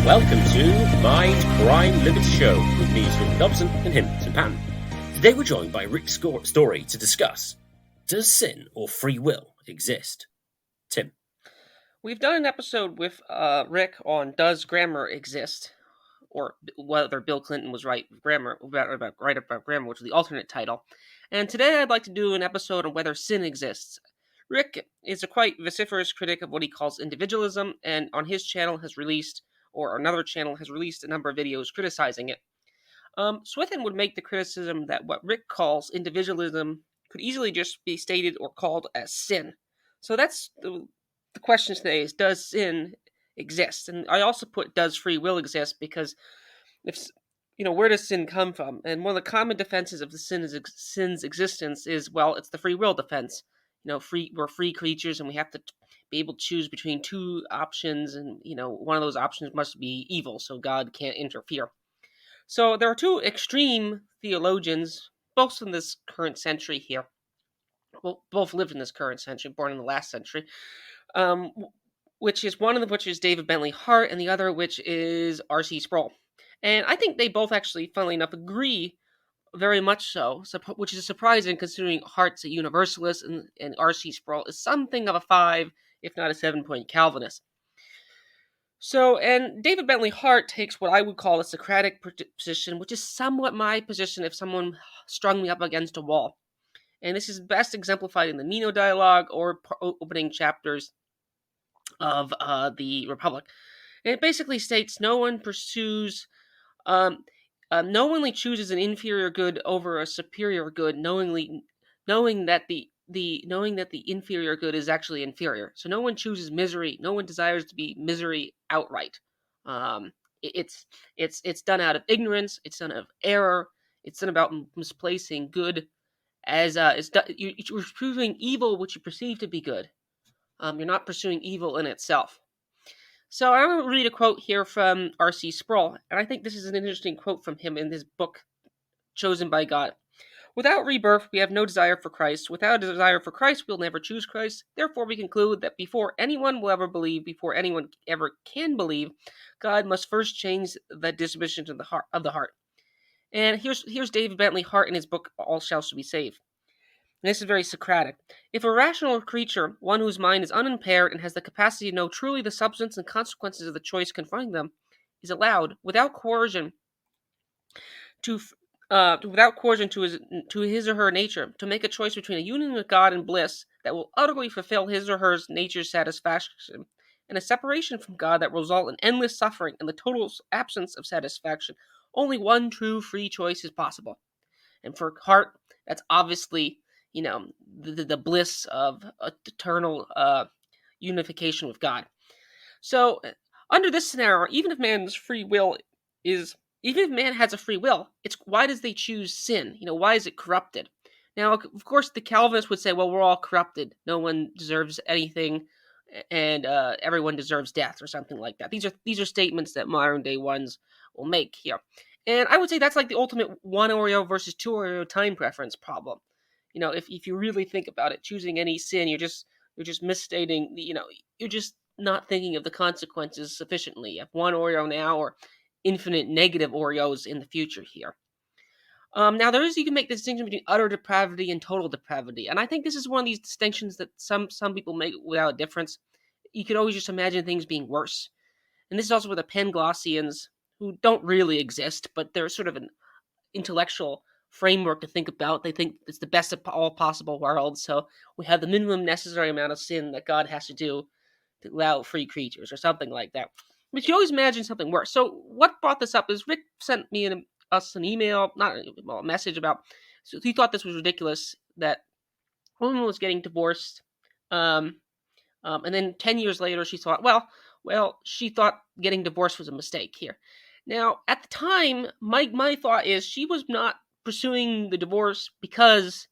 Welcome to Mindcrime Liberty Show with me, Stephen Dobson, and him, Tim Patton. Today we're joined by Rik Storey to discuss, does sin or free will exist? Tim. We've done an episode with Rik on does grammar exist, or whether Bill Clinton was right about grammar, which was the alternate title. And today I'd like to do an episode on whether sin exists. Rik is a quite vociferous critic of what he calls individualism, and on his channel has released, or another channel has released, a number of videos criticizing it. Swithin would make the criticism that what Rik calls individualism could easily just be stated or called as sin. So that's the question today is, does sin exist? And I also put, does free will exist? Because where does sin come from? And one of the common defenses of the sin's existence is, well, it's the free will defense. We're free creatures, and we have to be able to choose between two options, and one of those options must be evil, so God can't interfere. So there are two extreme theologians, both in this current century here. Well, both lived in this current century, born in the last century. Which is one of which is David Bentley Hart, and the other which is RC Sproul. And I think they both actually, funnily enough, agree very much so, which is surprising considering Hart's a universalist and RC Sproul is something of a 5, if not a 7-point Calvinist. So, and David Bentley Hart takes what I would call a Socratic position, which is somewhat my position if someone strung me up against a wall. And this is best exemplified in the Meno dialogue or opening chapters of the Republic. And it basically states no one knowingly chooses an inferior good over a superior good, knowing that the inferior good is actually inferior. So no one chooses misery. No one desires to be misery outright. It's done out of ignorance. It's done out of error. It's done about misplacing good as you're proving evil which you perceive to be good. You're not pursuing evil in itself. So I'm going to read a quote here from R.C. Sproul, and I think this is an interesting quote from him in his book, Chosen by God. Without rebirth, we have no desire for Christ. Without a desire for Christ, we'll never choose Christ. Therefore, we conclude that before anyone will ever believe, before anyone ever can believe, God must first change the disposition of the heart. And here's David Bentley Hart in his book, All Shall Be Saved. And this is very Socratic. If a rational creature, one whose mind is unimpaired and has the capacity to know truly the substance and consequences of the choice confronting them, is allowed, without coercion to his or her nature, to make a choice between a union with God and bliss that will utterly fulfill his or her nature's satisfaction, and a separation from God that will result in endless suffering and the total absence of satisfaction, only one true free choice is possible. And for Hart, that's obviously the bliss of eternal unification with God. So, under this scenario, even if man has a free will, it's why does they choose sin? Why is it corrupted? Now, of course, the Calvinists would say, well, we're all corrupted. No one deserves anything, and everyone deserves death, or something like that. These are statements that modern day ones will make here. And I would say that's like the ultimate 1 Oreo versus 2 Oreo time preference problem. If you really think about it, choosing any sin, you're just misstating. You're just not thinking of the consequences sufficiently. You have 1 Oreo now, or infinite negative Oreos in the future here. Now you can make the distinction between utter depravity and total depravity, and I think this is one of these distinctions that some people make without a difference. You could always just imagine things being worse, and this is also where the Panglossians, who don't really exist, but they're sort of an intellectual framework to think about. They think it's the best of all possible worlds, so we have the minimum necessary amount of sin that God has to do to allow free creatures, or something like that. But you always imagine something worse. So what brought this up is Rik sent us an email, a message about, so he thought this was ridiculous, that a woman was getting divorced, and then 10 years later she thought, she thought getting divorced was a mistake here. Now, at the time, my thought is she was not pursuing the divorce because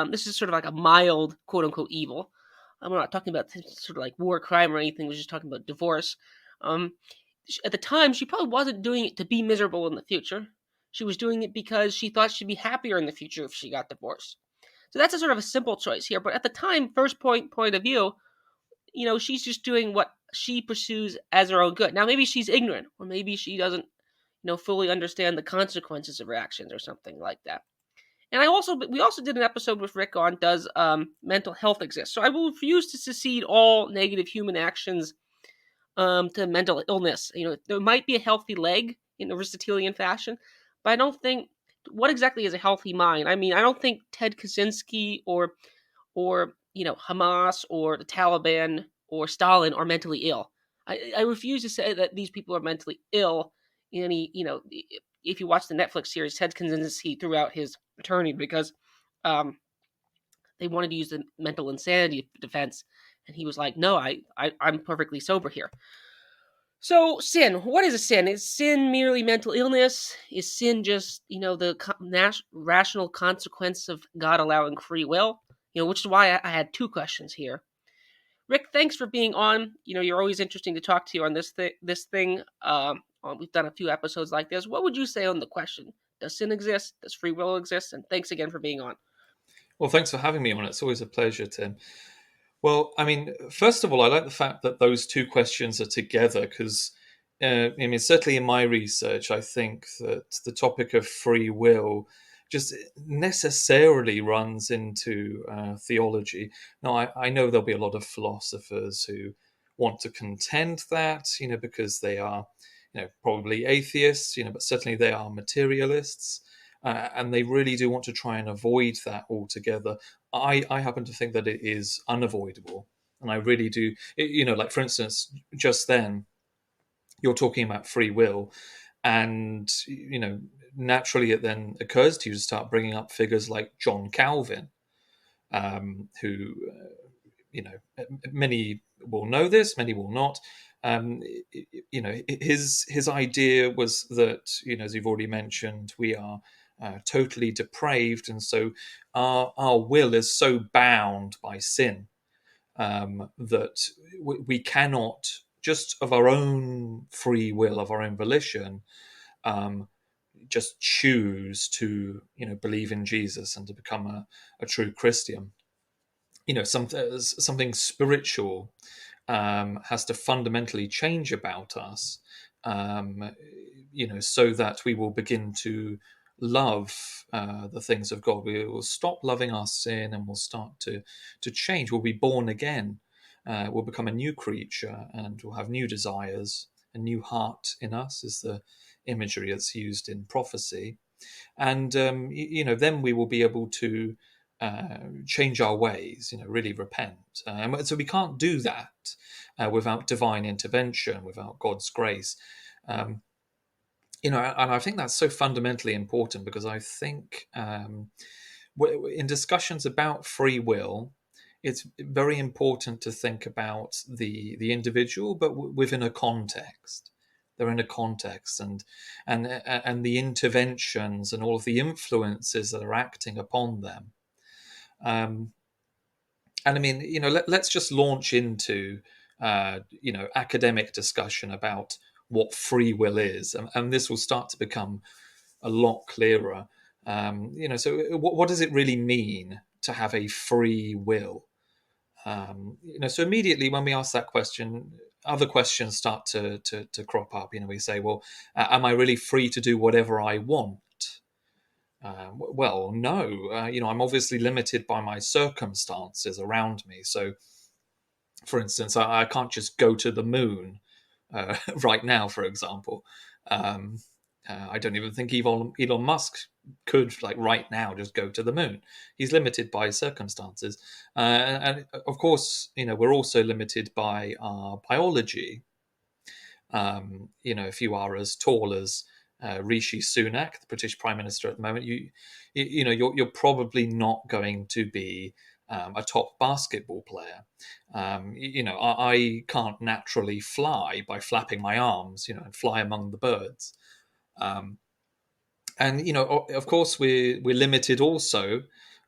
this is sort of like a mild, quote-unquote, evil. I'm not talking about sort of like war crime or anything. We're just talking about divorce. At the time, she probably wasn't doing it to be miserable in the future. She was doing it because she thought she'd be happier in the future if she got divorced. So that's a sort of a simple choice here. But at the time, first point of view, she's just doing what she pursues as her own good. Now, maybe she's ignorant, or maybe she doesn't, fully understand the consequences of her actions, or something like that. And we also did an episode with Rik on does mental health exist. So I will refuse to secede all negative human actions to mental illness. There might be a healthy leg in Aristotelian fashion, but I don't think what exactly is a healthy mind. I mean, I don't think Ted Kaczynski or Hamas or the Taliban or Stalin are mentally ill. I refuse to say that these people are mentally ill. If you watch the Netflix series, Ted Kaczynski threw out his attorney because they wanted to use the mental insanity defense, and he was like, "No, I'm perfectly sober here." So, sin. What is a sin? Is sin merely mental illness? Is sin just, the rational consequence of God allowing free will? Which is why I had two questions here. Rik, thanks for being on. You're always interesting to talk to you on this thing. We've done a few episodes like this. What would you say on the question? Does sin exist? Does free will exist? And thanks again for being on. Well, thanks for having me on. It's always a pleasure, Tim. Well, I mean, first of all, I like the fact that those two questions are together because, certainly in my research, I think that the topic of free will just necessarily runs into theology. Now, I know there'll be a lot of philosophers who want to contend that, because they are, probably atheists, but certainly they are materialists. And they really do want to try and avoid that altogether. I happen to think that it is unavoidable. And I really do, like for instance, just then, you're talking about free will. And, naturally it then occurs to you to start bringing up figures like John Calvin, who, many will know this, many will not. His idea was that, as you've already mentioned, we are totally depraved, and so our will is so bound by sin that we cannot, just of our own free will, of our own volition, just choose to believe in Jesus and to become a true Christian. Something spiritual has to fundamentally change about us, so that we will begin to love the things of God. We will stop loving our sin and we'll start to change. We'll be born again. We'll become a new creature and we'll have new desires. A new heart in us is the imagery that's used in prophecy. And, then we will be able to change our ways, really repent. So we can't do that without divine intervention, without God's grace. And I think that's so fundamentally important because I think in discussions about free will, it's very important to think about the individual, but within a context. They're in a context, and the interventions and all of the influences that are acting upon them. And I mean, let's just launch into academic discussion about what free will is, and this will start to become a lot clearer. So what does it really mean to have a free will? So immediately when we ask that question, other questions start to crop up. We say, well, am I really free to do whatever I want? Well, no. I'm obviously limited by my circumstances around me. So, for instance, I can't just go to the moon right now, for example. I don't even think Elon Musk could, like right now, just go to the moon. He's limited by circumstances. And of course, we're also limited by our biology. If you are as tall as Rishi Sunak, the British Prime Minister at the moment, you're probably not going to be a top basketball player. I can't naturally fly by flapping my arms, and fly among the birds. And of course, we're limited also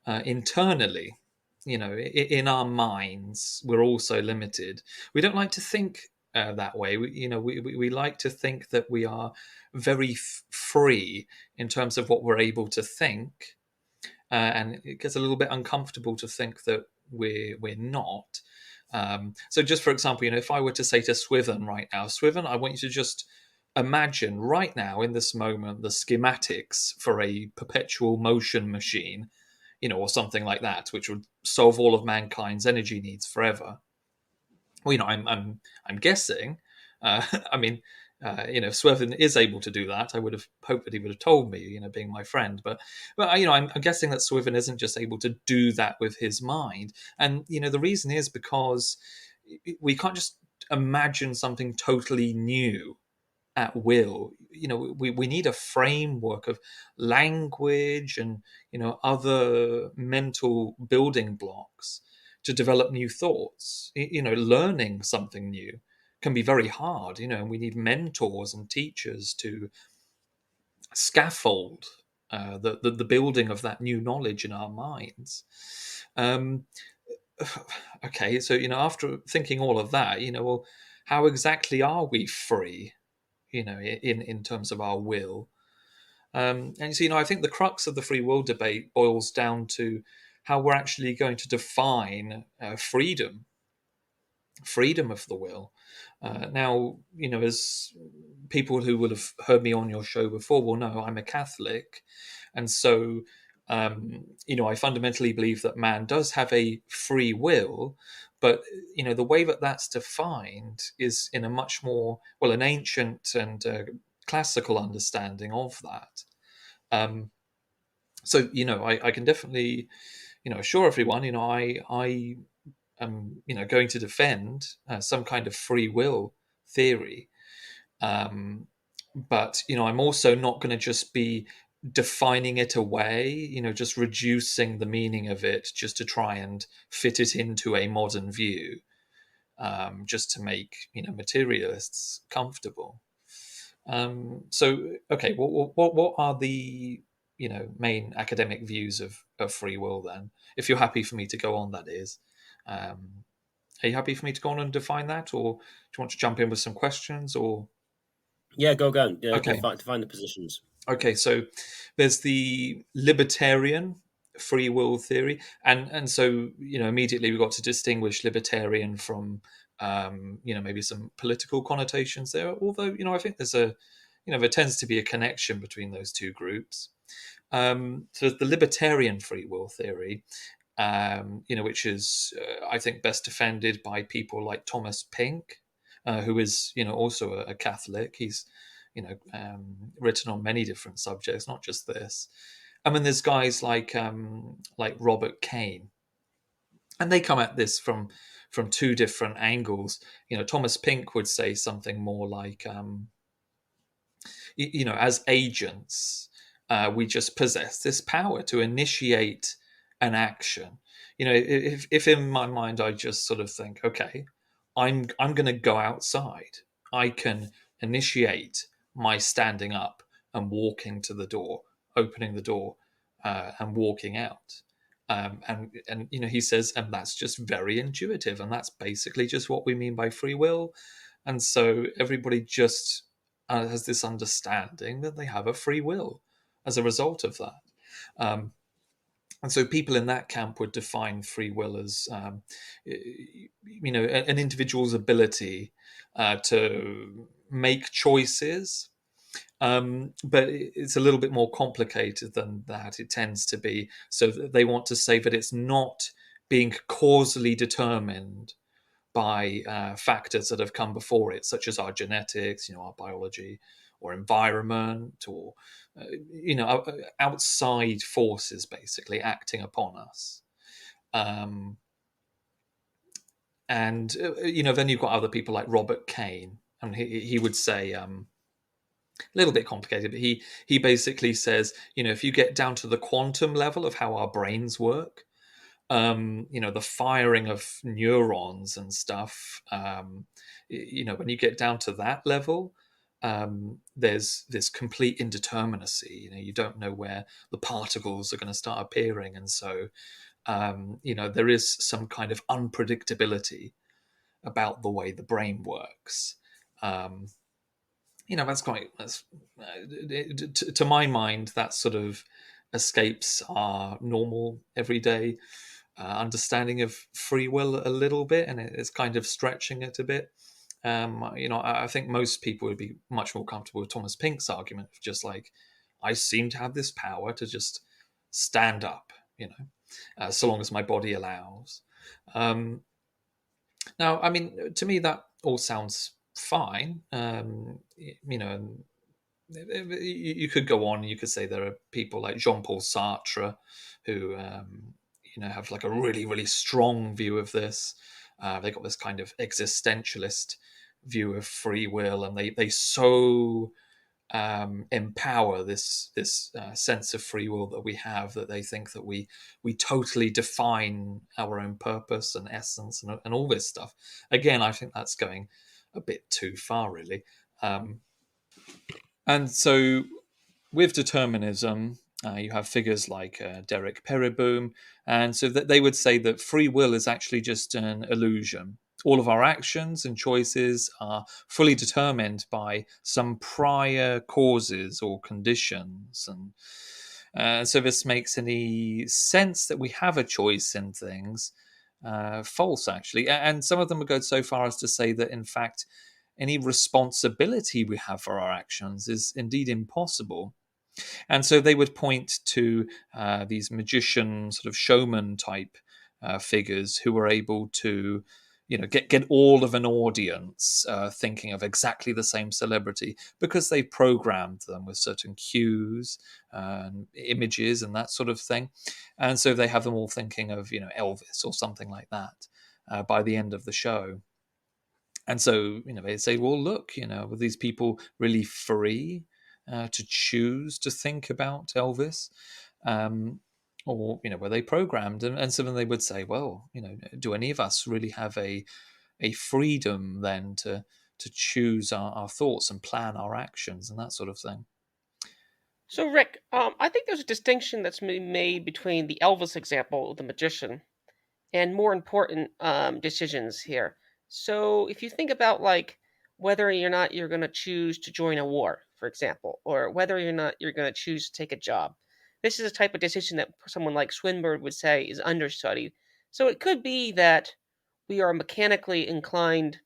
internally. In our minds, we're also limited. We don't like to think that way. We like to think that we are very free in terms of what we're able to think, and it gets a little bit uncomfortable to think that we're not. So just for example, if I were to say to Swithin right now, Swithin, I want you to just imagine right now in this moment the schematics for a perpetual motion machine, or something like that, which would solve all of mankind's energy needs forever. Well, I'm guessing. I mean, if Swithin is able to do that, I would have hoped that he would have told me, being my friend. But I'm guessing that Swithin isn't just able to do that with his mind, and the reason is because we can't just imagine something totally new at will. We need a framework of language and other mental building blocks to develop new thoughts. Learning something new can be very hard, and we need mentors and teachers to scaffold the building of that new knowledge in our minds. Okay, so after thinking all of that, well, how exactly are we free? In terms of our will. And so, I think the crux of the free will debate boils down to how we're actually going to define freedom of the will. Now, as people who will have heard me on your show before will know, I'm a Catholic. And so, I fundamentally believe that man does have a free will, but, the way that that's defined is in a much more, an ancient and classical understanding of that. So, I can definitely, assure everyone, I am, going to defend some kind of free will theory. But, I'm also not going to just be defining it away, just reducing the meaning of it just to try and fit it into a modern view, just to make, materialists comfortable. So, okay, what are the main academic views of free will then? If you're happy for me to go on, that is. Are you happy for me to go on and define that, or do you want to jump in with some questions? Or Yeah, go on. Okay. Define the positions. Okay, so there's the libertarian free will theory, and so immediately we've got to distinguish libertarian from maybe some political connotations there. Although I think there's there tends to be a connection between those two groups. So the libertarian free will theory, which is I think best defended by people like Thomas Pink, who is also a Catholic. He's written on many different subjects, not just this. I mean, there's guys like Robert Kane, and they come at this from two different angles. Thomas Pink would say something more like, as agents, we just possess this power to initiate an action. If in my mind I just sort of think, okay, I'm going to go outside, I can initiate my standing up and walking to the door, opening the door, and walking out. And he says, and that's just very intuitive, and that's basically just what we mean by free will. And so everybody just has this understanding that they have a free will as a result of that. And so people in that camp would define free will as, an individual's ability to make choices. But it's a little bit more complicated than that. It tends to be so that they want to say that it's not being causally determined by factors that have come before it, such as our genetics, our biology, or environment, or outside forces basically acting upon us. And then you've got other people like Robert Kane, and he would say, a little bit complicated, but he basically says, if you get down to the quantum level of how our brains work, the firing of neurons and stuff, when you get down to that level, there's this complete indeterminacy. You don't know where the particles are going to start appearing, and so there is some kind of unpredictability about the way the brain works. To my mind, that sort of escapes our normal everyday understanding of free will a little bit, and it's kind of stretching it a bit. I think most people would be much more comfortable with Thomas Pink's argument of just like, I seem to have this power to just stand up, so long as my body allows. Now, I mean, to me, that all sounds fine. You could go on. You could say there are people like Jean-Paul Sartre who, have like a really, really strong view of this. They got this kind of existentialist view of free will, and they so empower this sense of free will that we have, that they think that we totally define our own purpose and essence and all this stuff. Again, I think that's going a bit too far, really. And so with determinism, you have figures like Derek Pereboom, and so that they would say that free will is actually just an illusion. All of our actions and choices are fully determined by some prior causes or conditions. And so this makes any sense that we have a choice in things false, actually. And some of them would go so far as to say that, in fact, any responsibility we have for our actions is indeed impossible. And so they would point to these magician, sort of showman type figures who were able to, get all of an audience thinking of exactly the same celebrity because they programmed them with certain cues, images, and that sort of thing. And so they have them all thinking of, Elvis or something like that by the end of the show. And so, they say, well, look, were these people really free to choose to think about Elvis? Or, were they programmed? And so then they would say, well, do any of us really have a freedom then to choose our thoughts and plan our actions and that sort of thing? So, Rik, I think there's a distinction that's made between the Elvis example of the magician and more important decisions here. So if you think about like whether or not you're going to choose to join a war, for example, or whether or not you're going to choose to take a job, this is a type of decision that someone like Swinburne would say is understudied. So it could be that we are mechanically inclined.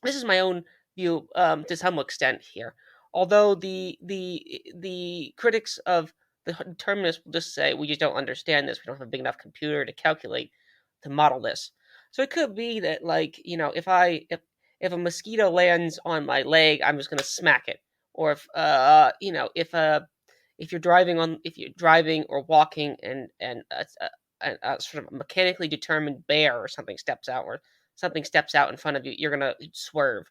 This is my own view to some extent here. Although the critics of the determinists will just say we just don't understand this. We don't have a big enough computer to calculate to model this. So it could be that if a mosquito lands on my leg, I'm just going to smack it. Or if you're driving or walking and a sort of mechanically determined bear or something steps out in front of you, you're going to swerve.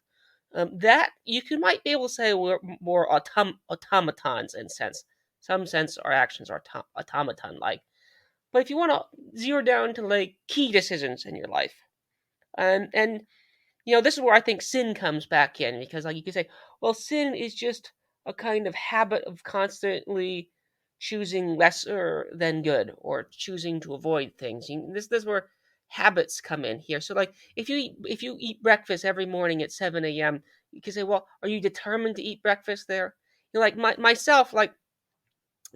That might be able to say we're more automatons in sense. Some sense our actions are automaton like. But if you want to zero down to like key decisions in your life, and this is where I think sin comes back in, because like you could say, well, sin is just a kind of habit of constantly choosing lesser than good or choosing to avoid things. This is where habits come in here. So like if you eat breakfast every morning at 7 a.m., you can say, well, are you determined to eat breakfast there? Like myself, like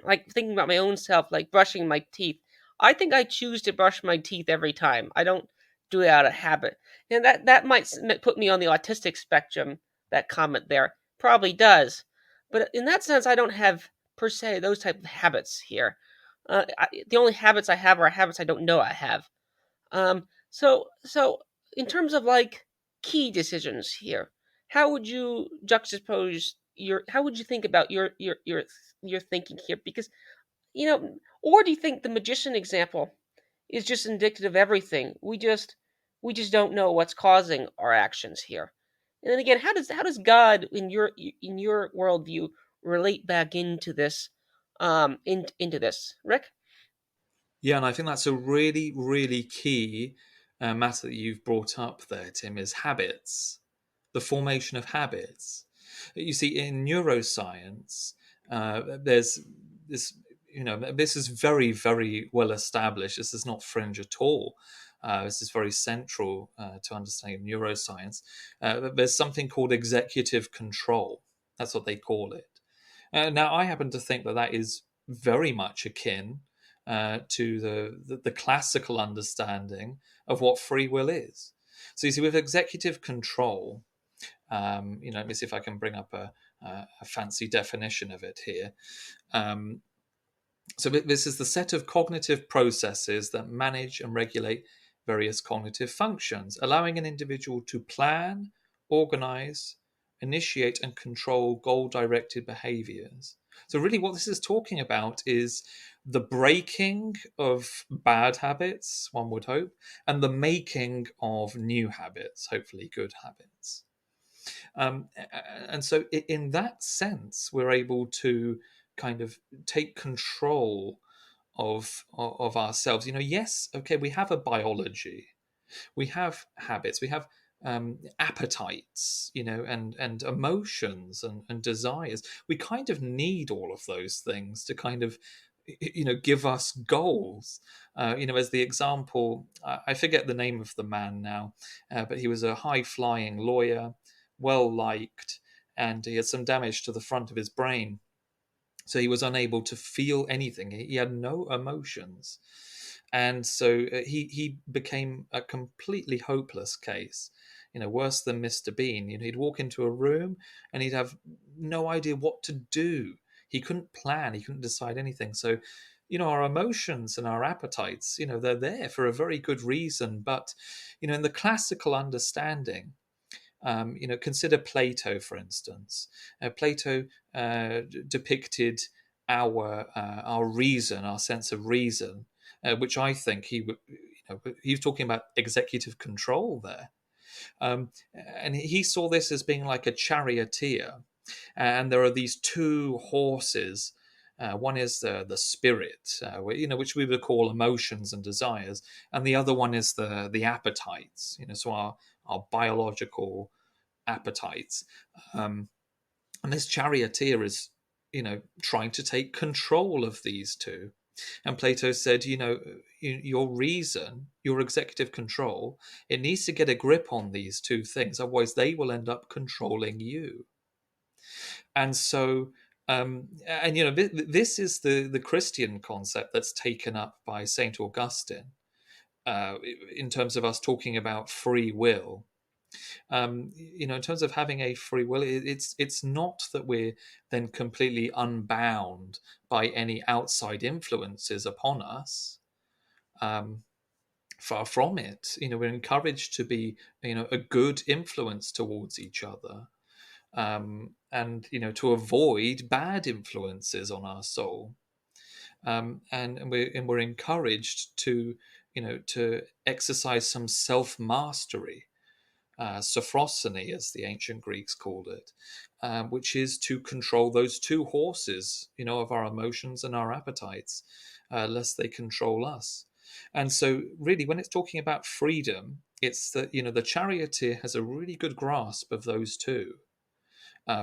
thinking about my own self, like brushing my teeth. I think I choose to brush my teeth every time. I don't do it out of habit. And that might put me on the autistic spectrum, that comment there. Probably does. But in that sense, I don't have, per se, those type of habits here. The only habits I have are habits I don't know I have. So in terms of like key decisions here, how would you juxtapose how would you think about your thinking here? Because or do you think the magician example is just indicative of everything? We just don't know what's causing our actions here. And then again, how does God in your worldview relate back into this into this, Rik? Yeah, and I think that's a really, really key matter that you've brought up there, Tim, is habits, the formation of habits. You see, in neuroscience, there's this, this is very, very well established. This is not fringe at all. This is very central to understanding neuroscience. There's something called executive control. That's what they call it. Now, I happen to think that is very much akin to the classical understanding of what free will is. So you see, with executive control, let me see if I can bring up a fancy definition of it here. So this is the set of cognitive processes that manage and regulate various cognitive functions, allowing an individual to plan, organize, initiate, and control goal-directed behaviors. So really what this is talking about is the breaking of bad habits, one would hope, and the making of new habits, hopefully good habits. And so in that sense, we're able to kind of take control of ourselves. Yes, okay, we have a biology, we have habits, we have appetites, and emotions and desires. We kind of need all of those things to kind of give us goals. As the example, I forget the name of the man now, but he was a high flying lawyer, well liked, and he had some damage to the front of his brain, so he was unable to feel anything. He had no emotions, and so he became a completely hopeless case. Worse than Mr. Bean. He'd walk into a room and he'd have no idea what to do. He couldn't plan. He couldn't decide anything. So, our emotions and our appetites, they're there for a very good reason. But, in the classical understanding, consider Plato, for instance. Plato depicted our reason, our sense of reason, which I think he was talking about executive control there. And he saw this as being like a charioteer, and there are these two horses. One is the spirit, which we would call emotions and desires, and the other one is the appetites. So our biological appetites. And this charioteer is, trying to take control of these two. And Plato said, your reason, your executive control, it needs to get a grip on these two things. Otherwise, they will end up controlling you. And so, this is the Christian concept that's taken up by St. Augustine in terms of us talking about free will. In terms of having a free will, it's not that we're then completely unbound by any outside influences upon us. Far from it. We're encouraged to be, a good influence towards each other, and to avoid bad influences on our soul. And we're encouraged to, to exercise some self-mastery. Sophrosony, as the ancient Greeks called it, which is to control those two horses, of our emotions and our appetites, lest they control us. And so, really, when it's talking about freedom, it's that the charioteer has a really good grasp of those two,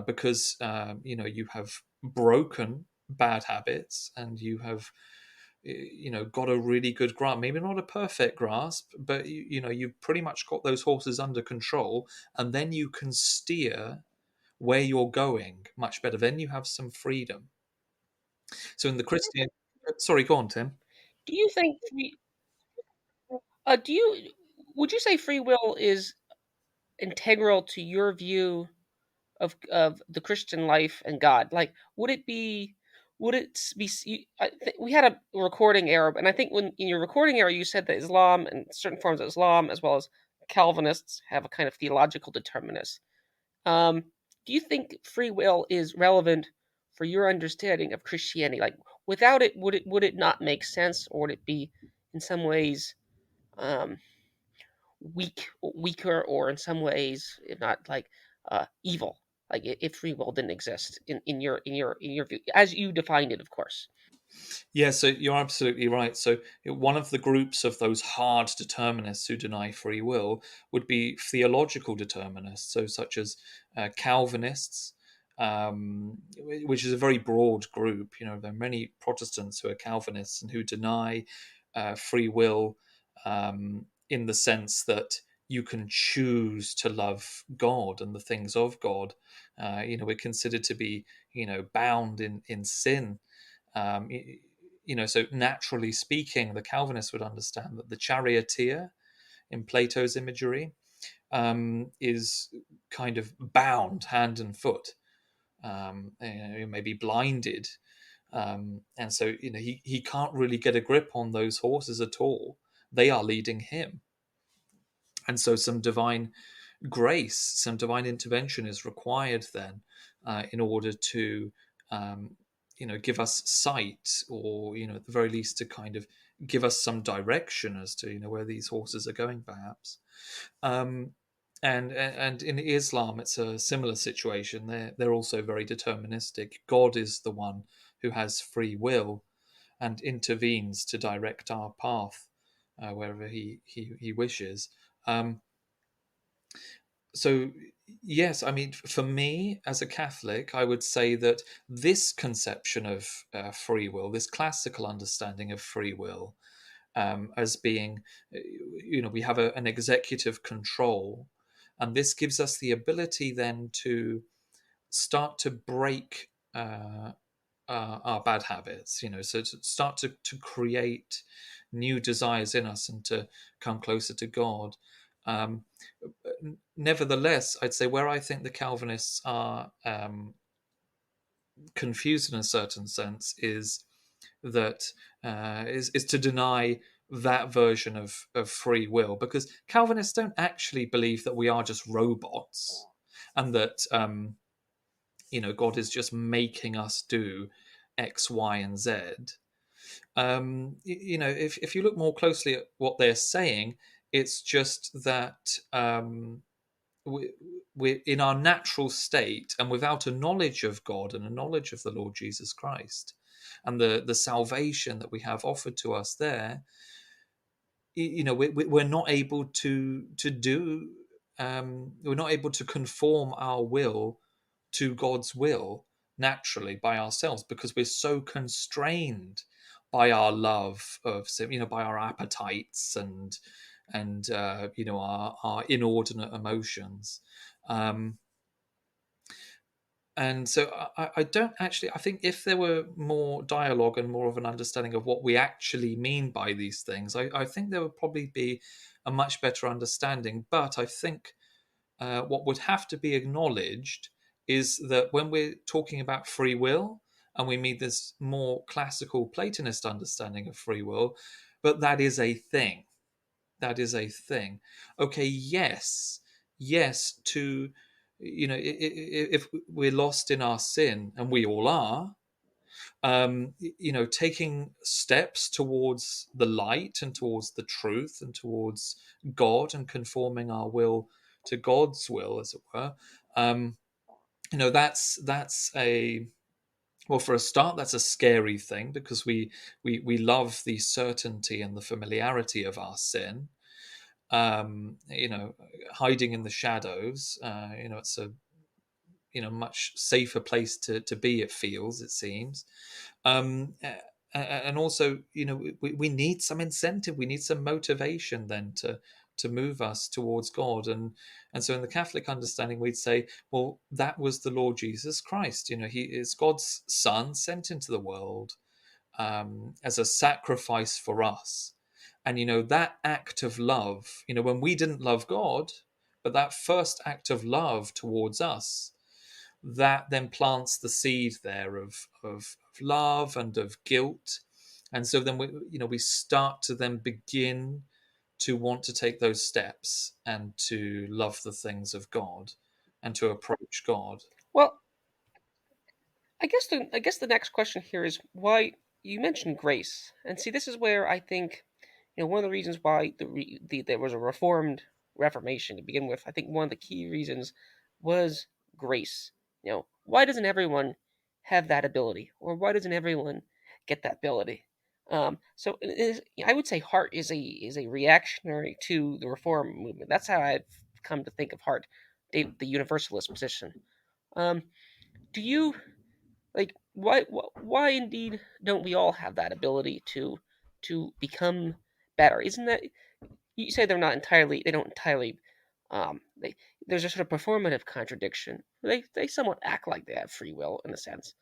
because you have broken bad habits and you have got a really good grasp, maybe not a perfect grasp, but you've pretty much got those horses under control, and then you can steer where you're going much better. Then you have some freedom. So in the Christian, sorry, go on, Tim. Do you think would you say free will is integral to your view of the Christian life and God? Like, would it be? We had a recording error, and I think when in your recording error you said that Islam and certain forms of Islam, as well as Calvinists, have a kind of theological determinism. Do you think free will is relevant for your understanding of Christianity? Like, without it, would it not make sense, or would it be in some ways um, weaker, or in some ways, if not like evil? Like, if free will didn't exist in your view, as you defined it, of course. Yeah, so you're absolutely right. So one of the groups of those hard determinists who deny free will would be theological determinists, so such as Calvinists, which is a very broad group. There are many Protestants who are Calvinists and who deny free will, in the sense that you can choose to love God and the things of God. We're considered to be, bound in sin. so naturally speaking, the Calvinists would understand that the charioteer in Plato's imagery is kind of bound hand and foot, maybe blinded, and so he can't really get a grip on those horses at all. They are leading him, and so some divine grace, some divine intervention is required then, in order to give us sight, or at the very least to kind of give us some direction as to where these horses are going, perhaps. And in Islam, it's a similar situation. They're also very deterministic. God is the one who has free will and intervenes to direct our path wherever he wishes. So yes, I mean, for me as a Catholic, I would say that this conception of free will, this classical understanding of free will, as being, we have an executive control, and this gives us the ability then to start to break our bad habits, so to start to create new desires in us and to come closer to God. Nevertheless, I'd say where I think the Calvinists are confused in a certain sense is that is to deny that version of free will, because Calvinists don't actually believe that we are just robots and that God is just making us do X, Y, and Z. If you look more closely at what they're saying, it's just that we're in our natural state, and without a knowledge of God and a knowledge of the Lord Jesus Christ and the salvation that we have offered to us there, we're not able to do, we're not able to conform our will to God's will naturally by ourselves, because we're so constrained by our love of by our appetites and our inordinate emotions. And so I don't actually, I think if there were more dialogue and more of an understanding of what we actually mean by these things, I think there would probably be a much better understanding. But I think what would have to be acknowledged is that when we're talking about free will, and we mean this more classical Platonist understanding of free will, but that is a thing. That is a thing. Okay, yes, to, if we're lost in our sin, and we all are, taking steps towards the light and towards the truth and towards God and conforming our will to God's will, as it were, that's a, well, for a start, that's a scary thing, because we love the certainty and the familiarity of our sin. Hiding in the shadows, it's a much safer place to be, it feels, it seems. And also, we need some incentive, we need some motivation then to move us towards God. And so in the Catholic understanding, we'd say, well, that was the Lord Jesus Christ. He is God's Son sent into the world as a sacrifice for us. And that act of love, when we didn't love God, but that first act of love towards us, that then plants the seed there of love and of guilt. And so then we start to then begin to want to take those steps and to love the things of God and to approach God. Well, I guess the next question here is why you mentioned grace, and see, this is where I think one of the reasons why there was a Reformation to begin with. I think one of the key reasons was grace. Why doesn't everyone have that ability, or why doesn't everyone get that ability? So I would say Hart is a reactionary to the Reform movement. That's how I've come to think of Hart, the universalist position. Do you like why indeed don't we all have that ability to become better? Isn't that, you say they don't entirely they there's a sort of performative contradiction. They somewhat act like they have free will in a sense.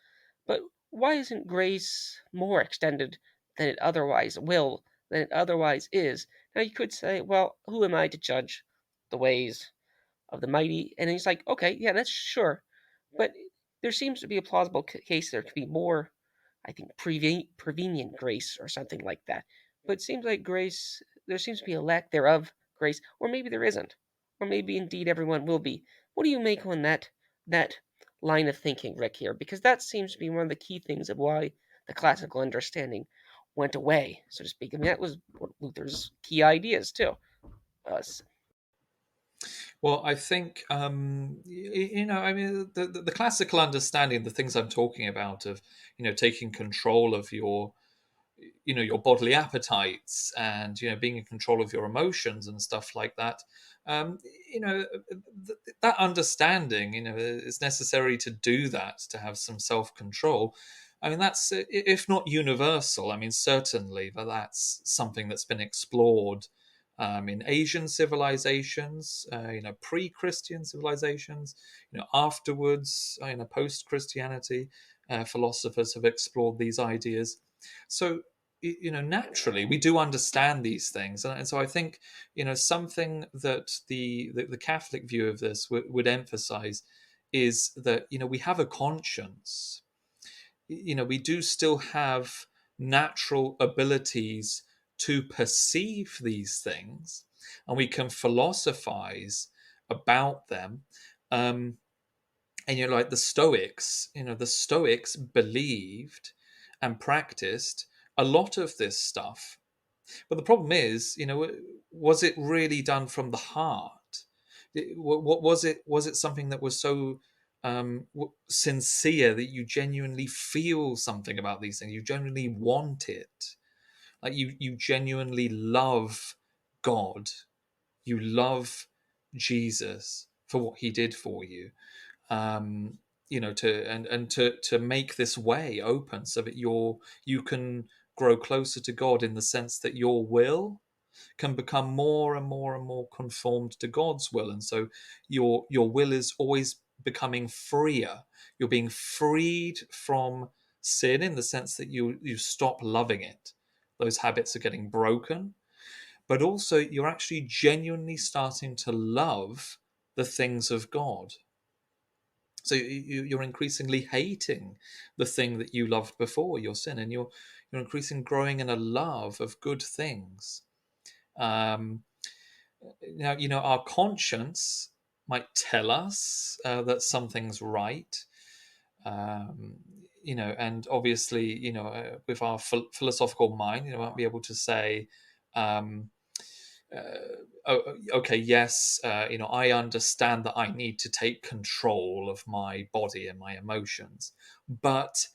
But why isn't grace more extended than it otherwise will, than it otherwise is. Now you could say, well, who am I to judge the ways of the mighty? And he's like, okay, yeah, that's sure. But there seems to be a plausible case there could be more, I think, prevenient grace or something like that. But it seems like grace, there seems to be a lack thereof grace, or maybe there isn't. Or maybe indeed everyone will be. What do you make on that line of thinking, Rick, here? Because that seems to be one of the key things of why the classical understanding went away, so to speak. I mean, that was one of Luther's key ideas, too. Well, I think I mean, the classical understanding, the things I'm talking about of taking control of your your bodily appetites and being in control of your emotions and stuff like that. Um, that understanding is necessary to do that, to have some self-control. I mean, that's, if not universal, I mean, certainly that's something that's been explored in Asian civilizations, pre-Christian civilizations, afterwards, post-Christianity, philosophers have explored these ideas. So, naturally, we do understand these things, and so I think, something that the Catholic view of this would emphasize is that we have a conscience. We do still have natural abilities to perceive these things, and we can philosophize about them. And like the Stoics, the Stoics believed and practiced a lot of this stuff. But the problem is, was it really done from the heart? What was it? Was it something that was so sincere that you genuinely feel something about these things? You genuinely want it, like you genuinely love God. You love Jesus for what He did for you. To make this way open so that you can grow closer to God, in the sense that your will can become more and more and more conformed to God's will, and so your will is always becoming freer. You're being freed from sin, in the sense that you stop loving it. Those habits are getting broken, but also you're actually genuinely starting to love the things of God. So you're increasingly hating the thing that you loved before, your sin, and you're increasingly growing in a love of good things. Now, our conscience might tell us that something's right, and obviously, with our philosophical mind, might be able to say, okay, yes, I understand that I need to take control of my body and my emotions, but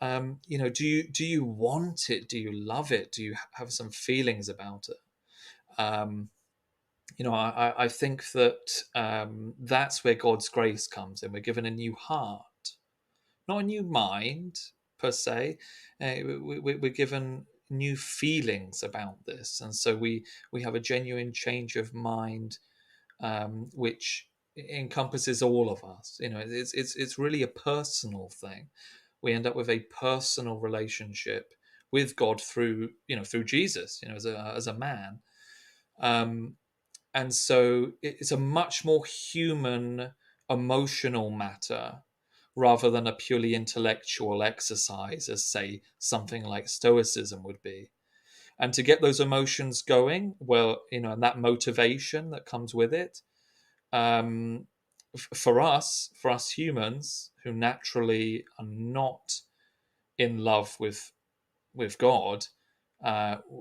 do you want it? Do you love it? Do you have some feelings about it? I think that that's where God's grace comes in. We're given a new heart, not a new mind per se. We're given new feelings about this, and so we have a genuine change of mind, which encompasses all of us. It's really a personal thing. We end up with a personal relationship with God through Jesus, as a man. And so it's a much more human, emotional matter, rather than a purely intellectual exercise, as, say, something like Stoicism would be. And to get those emotions going, well, and that motivation that comes with it, for us humans who naturally are not in love with God,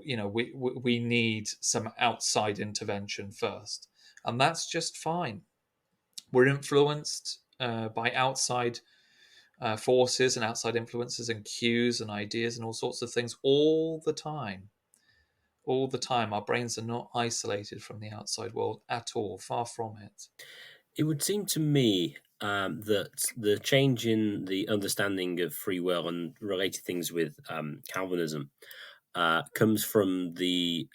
we need some outside intervention first, and that's just fine. We're influenced by outside forces and outside influences and cues and ideas and all sorts of things all the time. All the time. Our brains are not isolated from the outside world at all, far from it. It would seem to me that the change in the understanding of free will and related things with Calvinism comes from the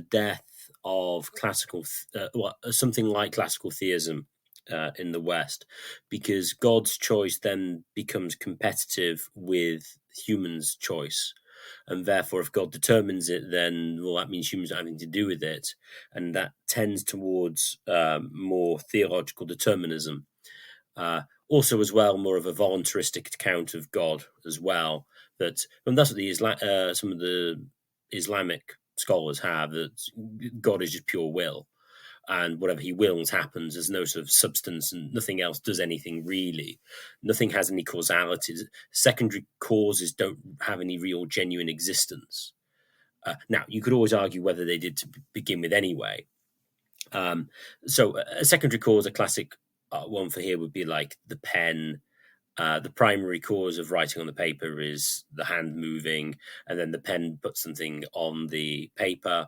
death of classical, something like classical theism in the West, because God's choice then becomes competitive with humans' choice. and therefore if God determines it, then that means humans are having to do with it, and that tends towards more theological determinism. Also, as well, more of a voluntaristic account of God as well. That's what some of the Islamic scholars have, that God is just pure will, and whatever he wills happens. There's no sort of substance, and nothing else does anything really. Nothing has any causality. Secondary causes don't have any real genuine existence. Now, you could always argue whether they did to begin with anyway. So a secondary cause, a classic one for here would be like the pen. The primary cause of writing on the paper is the hand moving, and then the pen puts something on the paper.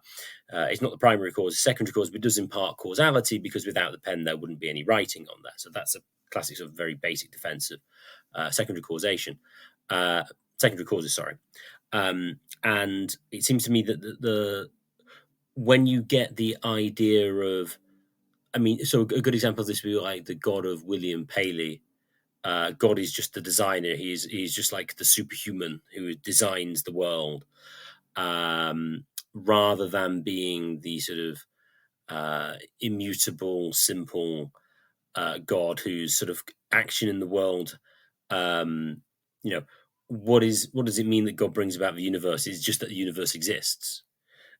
It's not the primary cause, it's secondary cause, but it does impart causality, because without the pen there wouldn't be any writing on there. So that's a classic sort of very basic defense of secondary causation. Secondary causes, sorry. And it seems to me that the when you get the idea of, so a good example of this would be like the God of William Paley. God is just the designer. He's just like the superhuman who designs the world, rather than being the sort of immutable, simple God whose sort of action in the world. What does it mean that God brings about the universe? It's just that the universe exists.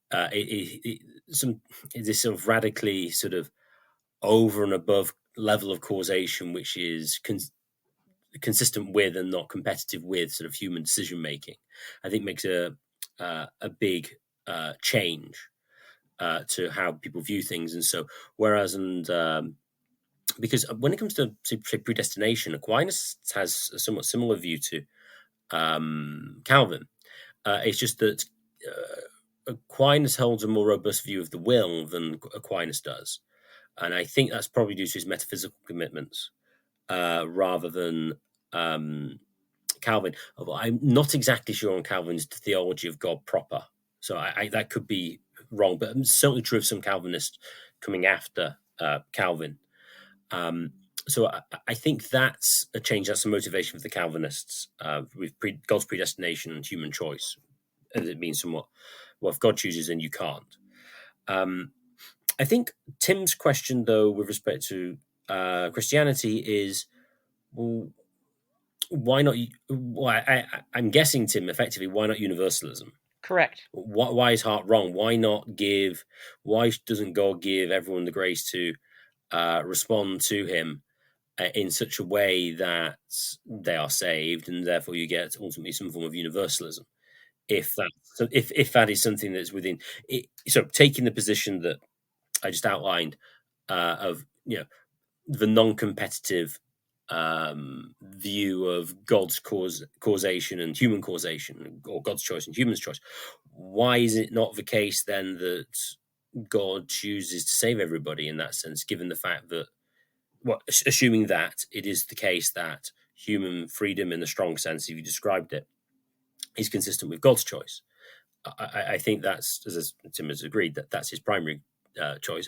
This sort of radically sort of over and above level of causation, which is consistent with and not competitive with sort of human decision making, I think makes a big change to how people view things. And so, because when it comes to say predestination, Aquinas has a somewhat similar view to Calvin. It's just that Aquinas holds a more robust view of the will than Aquinas does, and I think that's probably due to his metaphysical commitments rather than Calvin. Although I'm not exactly sure on Calvin's theology of God proper, so I that could be wrong, but it's certainly true of some Calvinists coming after Calvin. So I think that's a change. That's a motivation for the Calvinists with God's predestination and human choice, as it means somewhat. Well, if God chooses, then you can't. I think Tim's question, though, with respect to Christianity is, well, why not? Well, I'm guessing, Tim, effectively, why not universalism? Correct. Why is Hart wrong? Why doesn't God give everyone the grace to respond to him in such a way that they are saved, and therefore you get ultimately some form of universalism? If that is something that's within it, so taking the position that I just outlined of the non-competitive view of God's causation and human causation, or God's choice and human's choice, why is it not the case then that God chooses to save everybody in that sense, given the fact that, assuming that it is the case that human freedom in the strong sense, if you described it, is consistent with God's choice? I think that's, as Tim has agreed, that's his primary choice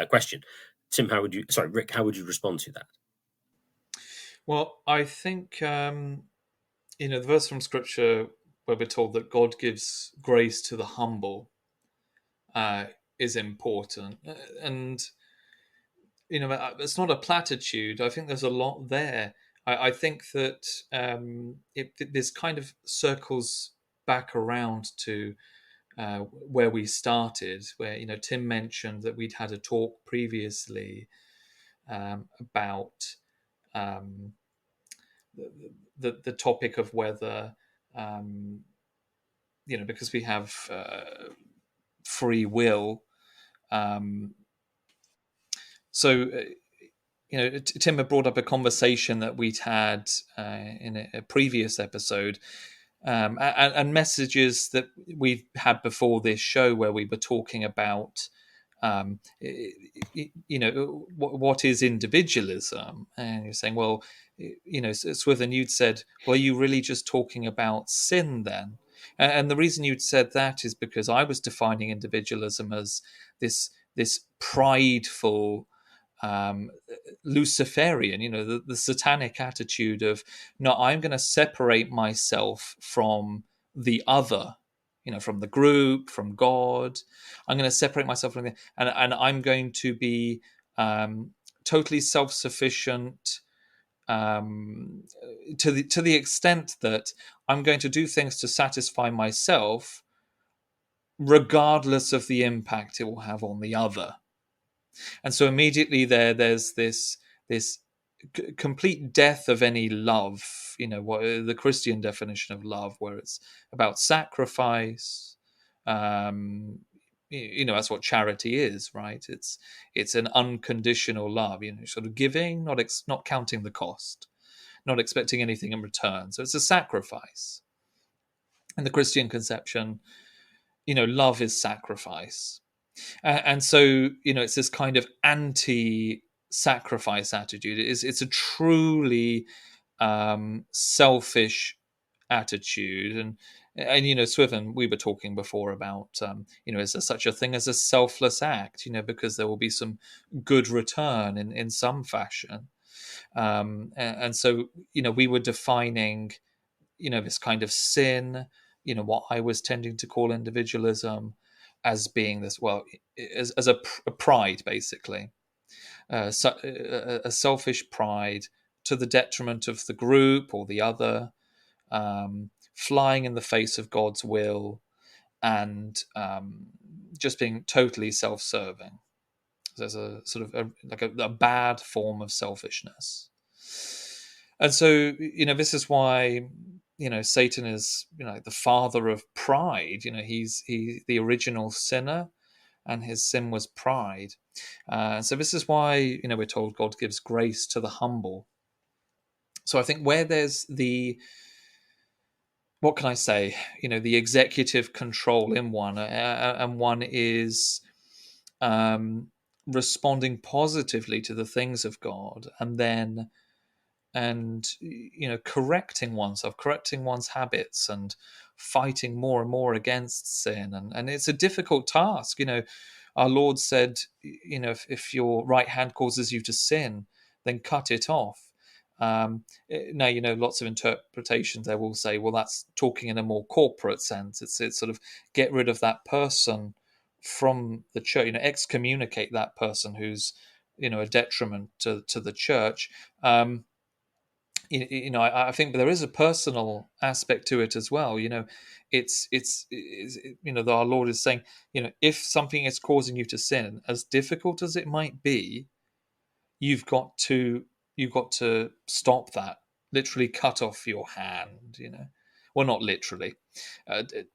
question. Tim, Rick, how would you respond to that? Well, I think the verse from Scripture where we're told that God gives grace to the humble is important, and it's not a platitude. I think there's a lot there. I think that this kind of circles back around to where we started, where Tim mentioned that we'd had a talk previously about the topic of whether because we have free will. Tim had brought up a conversation that we'd had in a previous episode, and messages that we've had before this show, where we were talking about, what is individualism? And you're saying, well, Swithin, you'd said, well, are you really just talking about sin then? And the reason you'd said that is because I was defining individualism as this prideful, Luciferian, the satanic attitude of, no, I'm going to separate myself from the other, from the group, from God. I'm going to separate myself from and I'm going to be totally self-sufficient, to the extent that I'm going to do things to satisfy myself, regardless of the impact it will have on the other. And so immediately there's this complete death of any love, what the Christian definition of love, where it's about sacrifice. That's what charity is, right? It's an unconditional love, sort of giving, not counting the cost, not expecting anything in return. So it's a sacrifice. In the Christian conception, love is sacrifice. And so, it's this kind of anti-sacrifice attitude. It's a truly selfish attitude. And Swithin, we were talking before about, is there such a thing as a selfless act, because there will be some good return in some fashion. And so, we were defining, this kind of sin, what I was tending to call individualism, as being this, as a pride, basically, a selfish pride to the detriment of the group or the other, flying in the face of God's will, and just being totally self-serving. There's a sort of a bad form of selfishness. And so, this is why, Satan is, the father of pride. He's the original sinner, and his sin was pride. So this is why, we're told God gives grace to the humble. So I think where there's what can I say? The executive control in one, and one is responding positively to the things of God, and correcting one's habits, and fighting more and more against sin, and it's a difficult task. Our Lord said, if your right hand causes you to sin, then cut it off. Now, lots of interpretations there will say, well, that's talking in a more corporate sense. It's sort of get rid of that person from the church, excommunicate that person who's a detriment to the church. I think there is a personal aspect to it as well. It's our Lord is saying, if something is causing you to sin, as difficult as it might be, you've got to stop that. Literally cut off your hand. Well, not literally,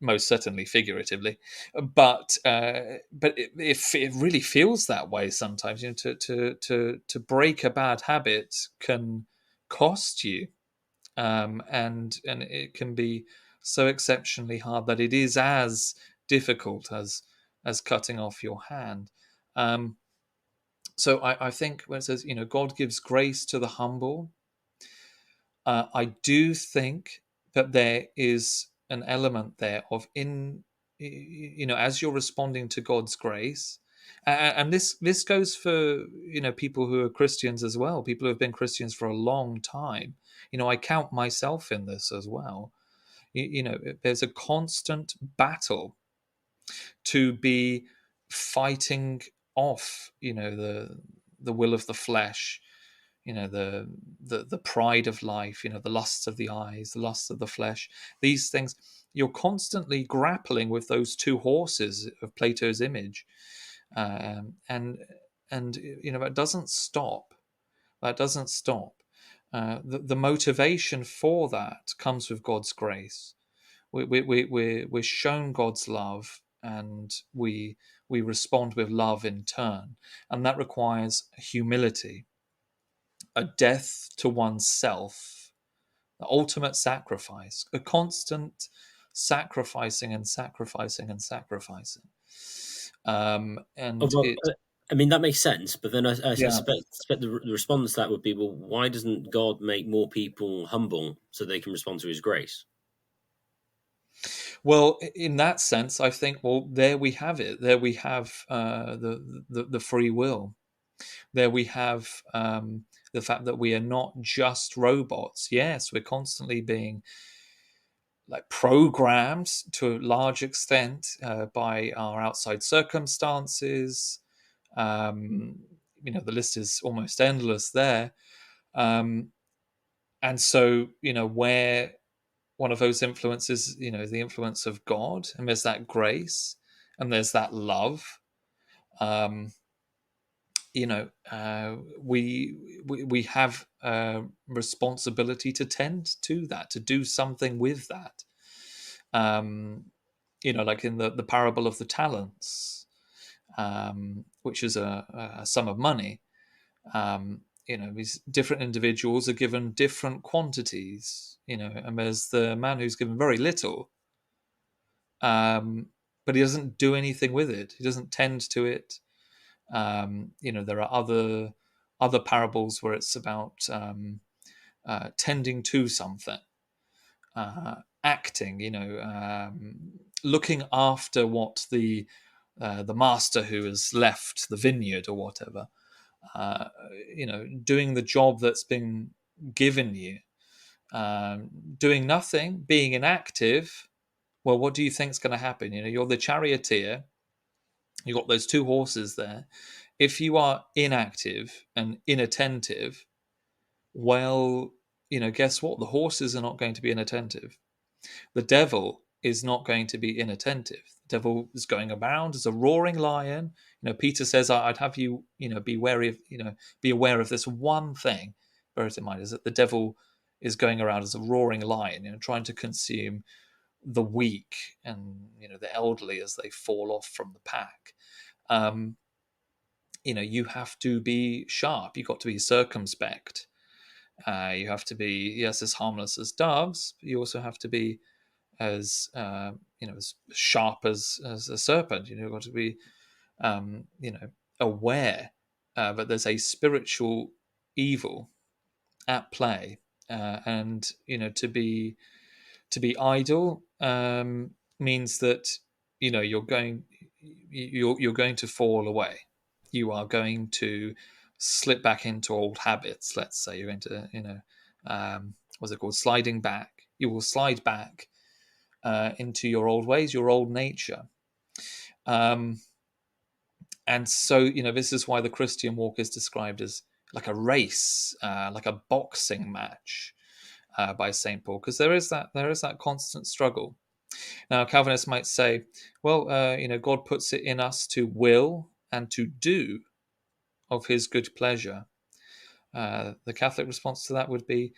most certainly figuratively, but it really feels that way sometimes. To break a bad habit can cost you, and it can be so exceptionally hard that it is as difficult as cutting off your hand. So I think when it says, God gives grace to the humble, I do think that there is an element there of as you're responding to God's grace, and this goes for people who are Christians as well, people who have been Christians for a long time. I count myself in this as well. There's a constant battle to be fighting off the will of the flesh, the pride of life, the lusts of the eyes, the lusts of the flesh, these things. You're constantly grappling with those two horses of Plato's image, and it doesn't stop. The motivation for that comes with God's grace. We're shown God's love, and we respond with love in turn, and that requires humility, a death to oneself, the ultimate sacrifice, a constant sacrificing and sacrificing and sacrificing. That makes sense, but then I suspect the response to that would be, well, why doesn't God make more people humble so they can respond to his grace? Well, in that sense, I think, there we have it. There we have the free will. There we have the fact that we are not just robots. Yes, we're constantly being like programmed to a large extent by our outside circumstances. The list is almost endless there. And so, where one of those influences, is the influence of God, and there's that grace, and there's that love. We have a responsibility to tend to that, to do something with that. Like in the parable of the talents, which is a sum of money. These different individuals are given different quantities, and there's the man who's given very little, but he doesn't do anything with it. He doesn't tend to it. There are other parables where it's about tending to something, acting, looking after what the master who has left the vineyard or whatever, doing the job that's been given you, doing nothing, being inactive. Well, what do you think's going to happen? You're the charioteer. You've got those two horses there. If you are inactive and inattentive, well, guess what? The horses are not going to be inattentive. The devil is not going to be inattentive. The devil is going around as a roaring lion. Peter says, I'd have you, be wary of, be aware of this one thing. Bear it in mind, is that the devil is going around as a roaring lion, trying to consume the weak and, the elderly as they fall off from the pack. You have to be sharp. You've got to be circumspect. You have to be, yes, as harmless as doves, but you also have to be as as sharp as a serpent. You've got to be aware that there's a spiritual evil at play, and to be idle means that you're going to fall away. You are going to slip back into old habits. Let's say you're going to what's it called, sliding back. You will slide back into your old ways, your old nature. And so, this is why the Christian walk is described as like a race, like a boxing match by St. Paul, because there is that constant struggle. Now, Calvinists might say, well, God puts it in us to will and to do of his good pleasure. The Catholic response to that would be,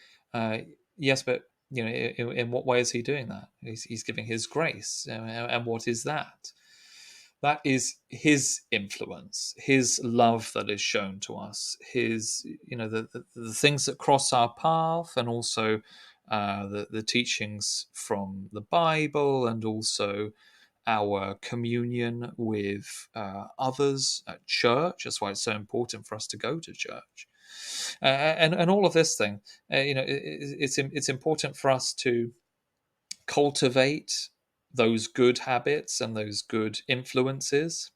yes, but in what way is he doing that? He's giving his grace, and what is that? That is his influence, his love that is shown to us, his the things that cross our path, and also the teachings from the Bible, and also our communion with others at church. That's why it's so important for us to go to church, and all of this thing. It's important for us to cultivate those good habits and those good influences,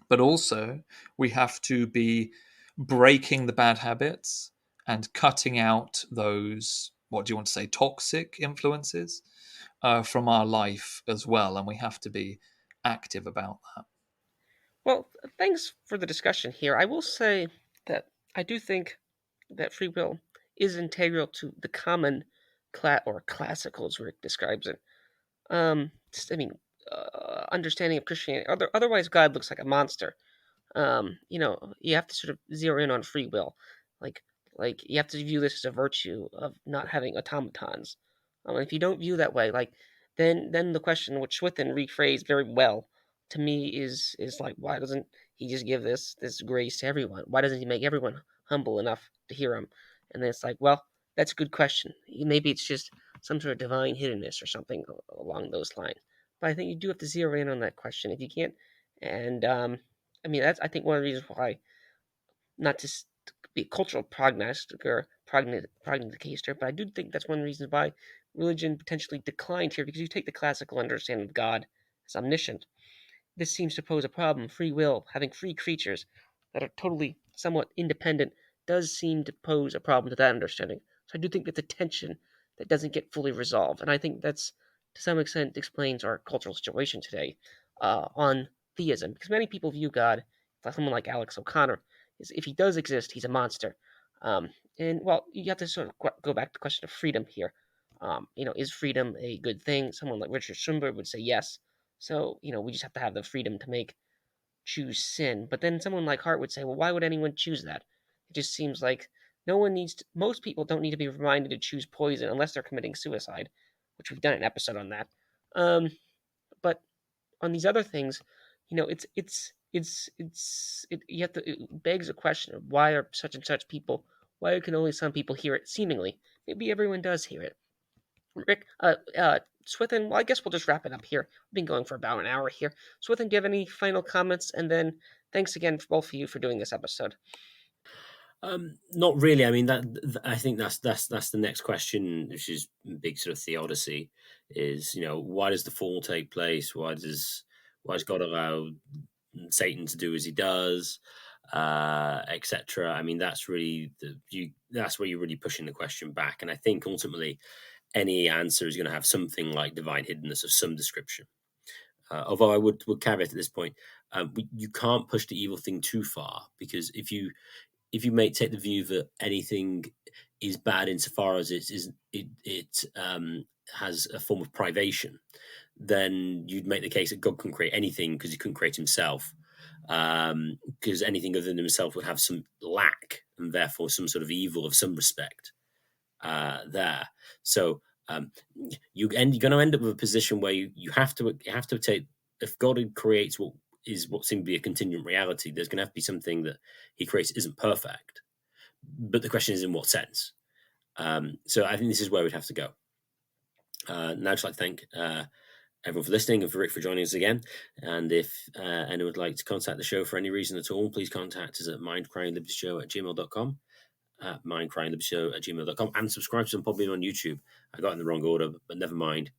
but also we have to be breaking the bad habits and cutting out those, what do you want to say, toxic influences from our life as well, and we have to be active about that. Well, thanks for the discussion here. I will say that I do think that free will is integral to the common classical, as Rick describes it. Understanding of Christianity. Otherwise, God looks like a monster. You have to sort of zero in on free will, like you have to view this as a virtue of not having automatons. If you don't view that way, then the question, which Swithin rephrased very well to me, is like, why doesn't he just give this grace to everyone? Why doesn't he make everyone humble enough to hear him? And then it's like, well, that's a good question. Maybe it's just some sort of divine hiddenness or something along those lines. But I think you do have to zero in on that question if you can't. And that's, I think, one of the reasons why, not to be a cultural prognosticator, but I do think that's one of the reasons why religion potentially declined here, because you take the classical understanding of God as omniscient. This seems to pose a problem. Free will, having free creatures that are totally somewhat independent, does seem to pose a problem to that understanding. So I do think that the tension that doesn't get fully resolved. And I think that's, to some extent, explains our cultural situation today on theism, because many people view God, like someone like Alex O'Connor, is if he does exist, he's a monster. And well, you have to sort of go back to the question of freedom here. Is freedom a good thing? Someone like Richard Schumberg would say yes. So, we just have to have the freedom to choose sin. But then someone like Hart would say, well, why would anyone choose that? It just seems like most people don't need to be reminded to choose poison unless they're committing suicide, which we've done an episode on that. But on these other things, it begs a question of why are such and such people, why can only some people hear it seemingly? Maybe everyone does hear it. Rik, Swithin, well, I guess we'll just wrap it up here. We've been going for about an hour here. Swithin, do you have any final comments? And then thanks again for both of you for doing this episode. Not really. I mean, I think that's the next question, which is big sort of theodicy. Is why does the fall take place? Why does God allow Satan to do as he does, etc.? I mean, that's really that's where you're really pushing the question back. And I think ultimately, any answer is going to have something like divine hiddenness of some description. Although I would caveat at this point, you can't push the evil thing too far, because if you may take the view that anything is bad insofar as it has a form of privation, then you'd make the case that God couldn't create anything because he couldn't create himself, because anything other than himself would have some lack and therefore some sort of evil of some respect there. So you're going to end up with a position where you have to take, if God creates what seems to be a contingent reality, there's going to have to be something that he creates isn't perfect. But the question is in what sense? So I think this is where we'd have to go. Now I'd just like to thank everyone for listening and for Rik for joining us again. And if anyone would like to contact the show for any reason at all, please contact us at mindcrimelibetyshow@gmail.com. mindcrimelibetyshow@gmail.com, and subscribe to some Podbean on YouTube. I got it in the wrong order, but never mind.